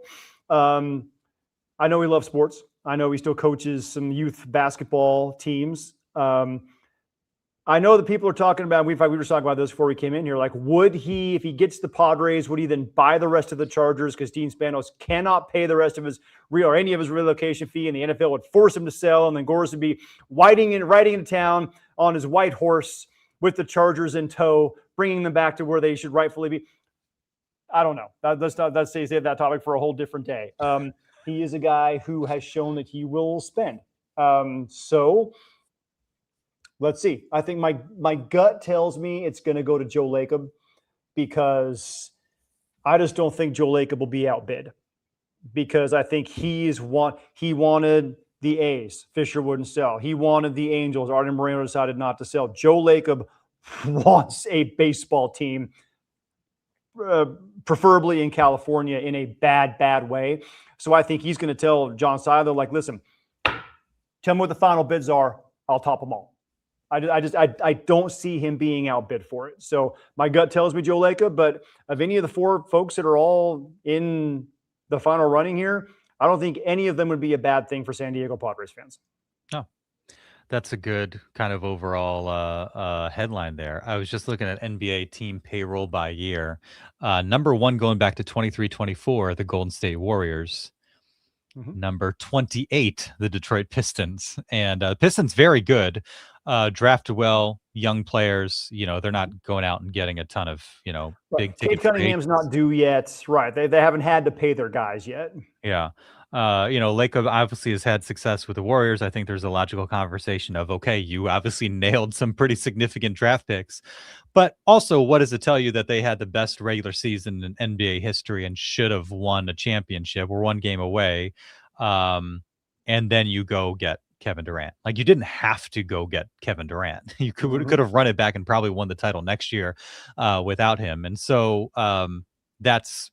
B: I know he loves sports. I know he still coaches some youth basketball teams. I know that people are talking about, we were talking about this before we came in here, like, would he, if he gets the Padres, would he then buy the rest of the Chargers? Because Dean Spanos cannot pay the rest of his or any of his relocation fee, and the NFL would force him to sell, and then Gores would be riding into town on his white horse with the Chargers in tow, bringing them back to where they should rightfully be. I don't know. Let's save that topic for a whole different day. He is a guy who has shown that he will spend. So let's see. I think my gut tells me it's going to go to Joe Lacob, because I just don't think Joe Lacob will be outbid. because I think he wanted the A's. Fisher wouldn't sell. He wanted the Angels. Artie Moreno decided not to sell. Joe Lacob wants a baseball team, preferably in California, in a bad way. So I think he's going to tell John Seiler, like, listen, tell me what the final bids are. I'll top them all. I don't see him being outbid for it. So my gut tells me Joe Lacob, but of any of the four folks that are all in the final running here, I don't think any of them would be a bad thing for San Diego Padres fans.
A: Oh, that's a good kind of overall headline there. I was just looking at NBA team payroll by year. Number one, going back to 23-24, the Golden State Warriors. Number 28, the Detroit Pistons. And Pistons, very good. Drafted well, young players. They're not going out and getting a ton of, big ticket.
B: Kate Cunningham's not due yet. Right. They haven't had to pay their guys yet.
A: Yeah. Lacob obviously has had success with the Warriors. I think there's a logical conversation of, okay, you obviously nailed some pretty significant draft picks, but also what does it tell you that they had the best regular season in NBA history and should have won a championship? We're one game away. And then you go get Kevin Durant. Like, you didn't have to go get Kevin Durant. You could have run it back and probably won the title next year without him. And so that's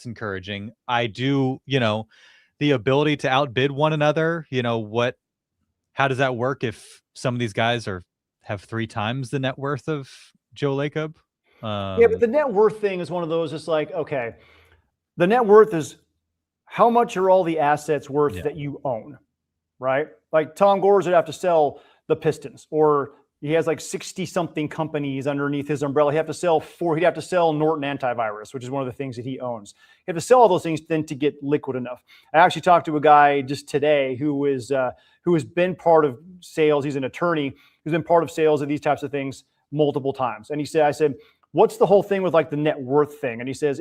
A: encouraging. I do, the ability to outbid one another, how does that work if some of these guys have 3 times the net worth of Joe Lacob?
B: Yeah, but the net worth thing is one of those, it's like, okay, the net worth is how much are all the assets worth that you own, right? Like Tom Gores would have to sell the Pistons, or he has like 60 something companies underneath his umbrella. He'd have to sell Norton Antivirus, which is one of the things that he owns. He'd have to sell all those things then to get liquid enough. I actually talked to a guy just today who has been part of sales. He's an attorney who's been part of sales of these types of things multiple times. And I said, what's the whole thing with like the net worth thing? And he says,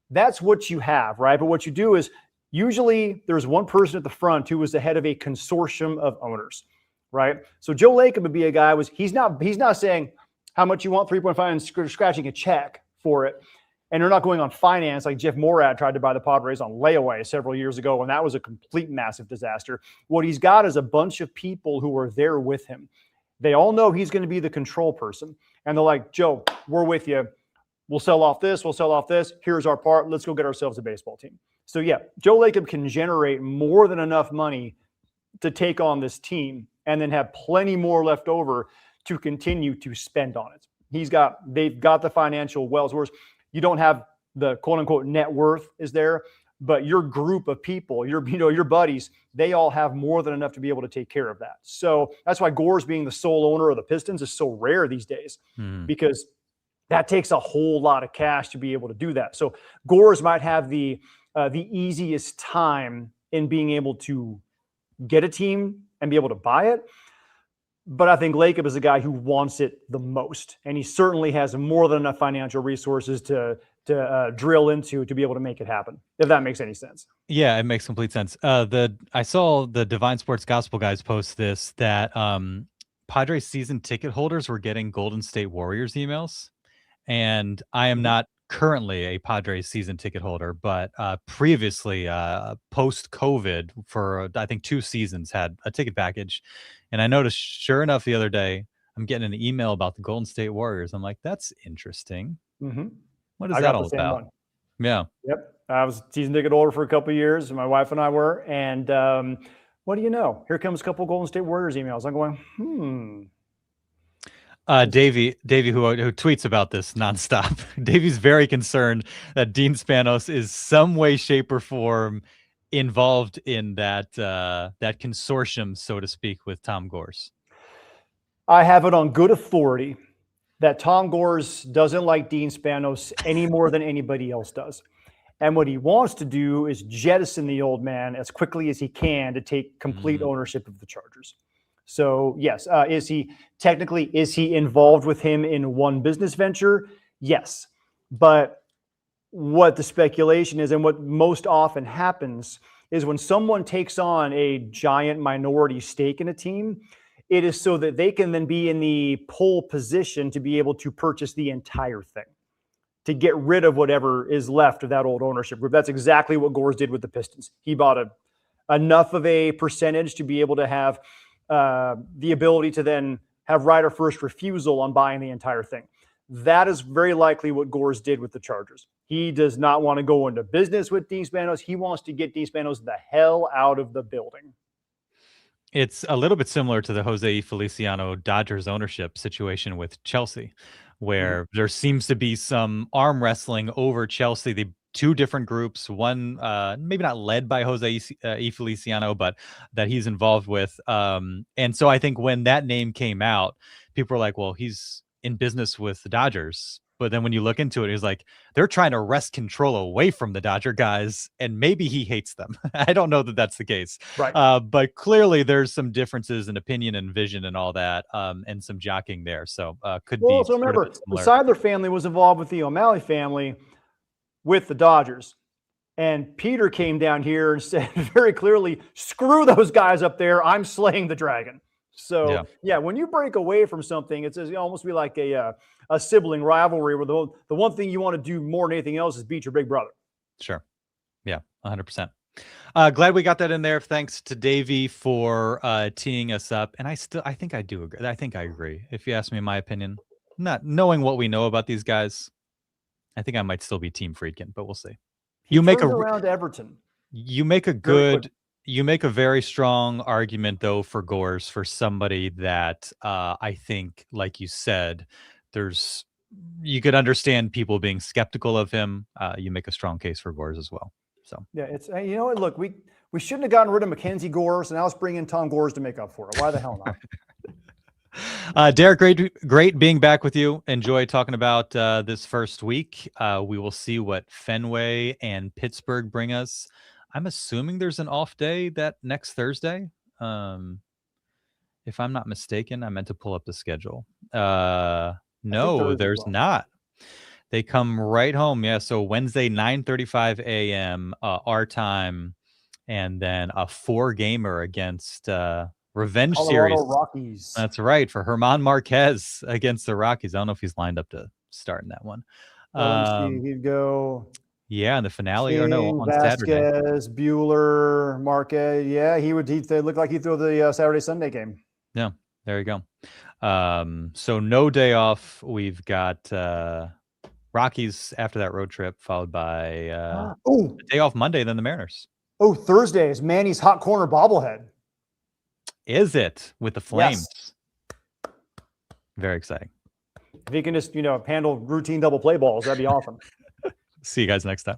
B: that's what you have, right? But what you do is usually there's one person at the front who was the head of a consortium of owners, right? So Joe Lacob would be a guy he's not saying how much you want 3.5 and scratching a check for it. And they're not going on finance like Jeff Morad tried to buy the Padres on layaway several years ago, and that was a complete massive disaster. What he's got is a bunch of people who are there with him. They all know he's going to be the control person. And they're like, Joe, we're with you. We'll sell off this. We'll sell off this. Here's our part. Let's go get ourselves a baseball team. So yeah, Joe Lacob can generate more than enough money to take on this team and then have plenty more left over to continue to spend on it. They've got the financial wells. Whereas you don't have the quote unquote net worth is there, but your group of people, your buddies, they all have more than enough to be able to take care of that. So that's why Gores being the sole owner of the Pistons is so rare these days, because that takes a whole lot of cash to be able to do that. So Gores might have the easiest time in being able to get a team and be able to buy it. But I think Lacob is a guy who wants it the most. And he certainly has more than enough financial resources to drill into to be able to make it happen, if that makes any sense.
A: Yeah, it makes complete sense. I saw the Divine Sports Gospel guys post this, that Padres season ticket holders were getting Golden State Warriors emails. And I am not currently a Padres season ticket holder, but previously, post-COVID, for I think 2 seasons, had a ticket package. And I noticed, sure enough, the other day, I'm getting an email about the Golden State Warriors. I'm like, that's interesting. What is that all about? Yeah.
B: Yep. I was season ticket holder for a couple of years. My wife and I were. And what do you know? Here comes a couple of Golden State Warriors emails. I'm going,
A: Davey, who tweets about this nonstop. Davey's very concerned that Dean Spanos is some way, shape, or form involved in that consortium, so to speak, with Tom Gores.
B: I have it on good authority that Tom Gores doesn't like Dean Spanos any more than anybody else does. And what he wants to do is jettison the old man as quickly as he can to take complete ownership of the Chargers. So yes, is he involved with him in one business venture? Yes. But what the speculation is, and what most often happens, is when someone takes on a giant minority stake in a team, it is so that they can then be in the pole position to be able to purchase the entire thing. to get rid of whatever is left of that old ownership group. That's exactly what Gores did with the Pistons. He bought enough of a percentage to be able to have the ability to then have right of first refusal on buying the entire thing. That is very likely what Gores did with the Chargers. He does not want to go into business with Dean Spanos. He wants to get Dean Spanos the hell out of the building.
A: It's a little bit similar to the Jose Feliciano Dodgers ownership situation with Chelsea, where there seems to be some arm wrestling over Chelsea. The two different groups, one maybe not led by Jose Feliciano, but that he's involved with. And so I think when that name came out, people were like, well, he's in business with the Dodgers. But then when you look into it, he's like, they're trying to wrest control away from the Dodger guys, and maybe he hates them. I don't know that that's the case.
B: Right.
A: But clearly there's some differences in opinion and vision and all that, and some jockeying there. So could be.
B: So remember, the Seidler family was involved with the O'Malley family with the Dodgers. And Peter came down here and said very clearly, screw those guys up there. I'm slaying the dragon. So, yeah, when you break away from something, it's almost be like a sibling rivalry where the one thing you want to do more than anything else is beat your big brother.
A: Sure. Yeah, 100%. Glad we got that in there. Thanks to Davey for teeing us up. And I think I do agree. I think I agree. If you ask me my opinion, not knowing what we know about these guys, I think I might still be Team Friedkin, but we'll see.
B: You make around Everton.
A: You make a good. You make a very strong argument, though, for Gores, for somebody that I think, like you said, you could understand people being skeptical of him. You make a strong case for Gores as well. So
B: yeah, it's look, we shouldn't have gotten rid of Mackenzie Gores, and now let's bring in Tom Gores to make up for it. Why the hell
A: not? Derek, great being back with you. Enjoy talking about this first week. We will see what Fenway and Pittsburgh bring us. I'm assuming there's an off day that next Thursday. If I'm not mistaken, I meant to pull up the schedule. No, there's not. They come right home. Yeah. So Wednesday, 9:35 a.m. Our time. And then a 4-gamer against Revenge
B: Colorado
A: Series.
B: Rockies.
A: That's right. For German Marquez against the Rockies. I don't know if he's lined up to start in that one.
B: He'd go.
A: Yeah, in the finale King, or no, on
B: Vasquez,
A: Saturday.
B: Bueller, Marquez. Yeah, he look like he threw the Saturday-Sunday game.
A: Yeah, there you go. So no day off. We've got Rockies after that road trip, followed by day off Monday, then the Mariners.
B: Oh, Thursday is Manny's hot corner bobblehead.
A: Is it with the Flames?
B: Yes.
A: Very exciting.
B: If he can just, handle routine double play balls, that'd be awesome.
A: See you guys next time.